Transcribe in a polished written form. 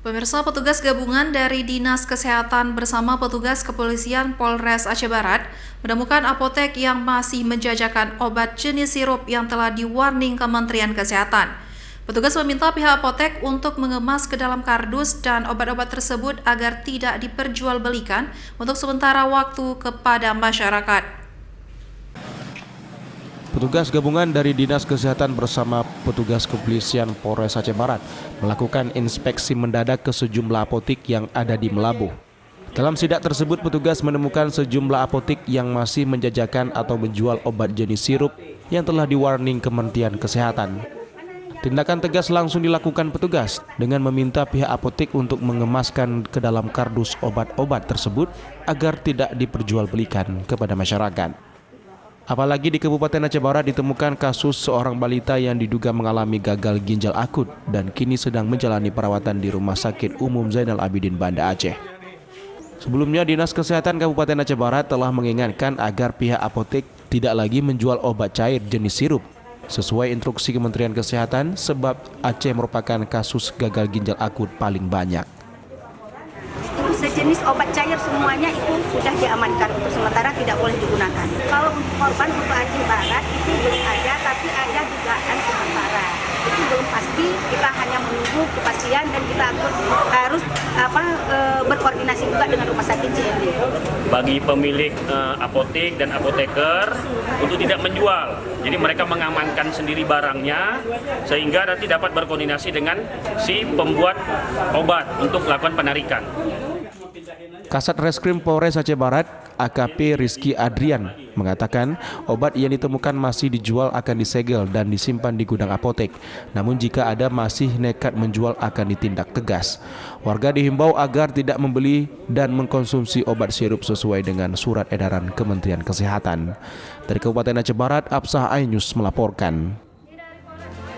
Pemirsa, petugas gabungan dari Dinas Kesehatan bersama petugas kepolisian Polres Aceh Barat menemukan apotek yang masih menjajakan obat jenis sirup yang telah di-warning Kementerian Kesehatan. Petugas meminta pihak apotek untuk mengemas ke dalam kardus dan obat-obat tersebut agar tidak diperjualbelikan untuk sementara waktu kepada masyarakat. Petugas gabungan dari Dinas Kesehatan bersama petugas kepolisian Polres Aceh Barat melakukan inspeksi mendadak ke sejumlah apotik yang ada di Melabuh. Dalam sidak tersebut, petugas menemukan sejumlah apotik yang masih menjajakan atau menjual obat jenis sirup yang telah di-warning Kementerian Kesehatan. Tindakan tegas langsung dilakukan petugas dengan meminta pihak apotik untuk mengemaskan ke dalam kardus obat-obat tersebut agar tidak diperjualbelikan kepada masyarakat. Apalagi di Kabupaten Aceh Barat ditemukan kasus seorang balita yang diduga mengalami gagal ginjal akut dan kini sedang menjalani perawatan di Rumah Sakit Umum Zainal Abidin Banda Aceh. Sebelumnya, Dinas Kesehatan Kabupaten Aceh Barat telah mengingatkan agar pihak apotek tidak lagi menjual obat cair jenis sirup sesuai instruksi Kementerian Kesehatan sebab Aceh merupakan kasus gagal ginjal akut paling banyak. Sejenis obat cair semuanya itu sudah diamankan untuk sementara tidak boleh digunakan. Kalau untuk korban untuk Aceh Barat itu belum ada, tapi ada dugaan sementara. Itu belum pasti, kita hanya menunggu kepastian dan kita harus berkoordinasi juga dengan rumah sakit CMD. Bagi pemilik apotek dan apoteker untuk tidak menjual, jadi mereka mengamankan sendiri barangnya sehingga nanti dapat berkoordinasi dengan si pembuat obat untuk melakukan penarikan. Kasat Reskrim Polres Aceh Barat, AKP Rizky Adrian, mengatakan obat yang ditemukan masih dijual akan disegel dan disimpan di gudang apotek. Namun jika ada masih nekat menjual akan ditindak tegas. Warga dihimbau agar tidak membeli dan mengkonsumsi obat sirup sesuai dengan surat edaran Kementerian Kesehatan. Dari Kabupaten Aceh Barat, Absah Ainus melaporkan.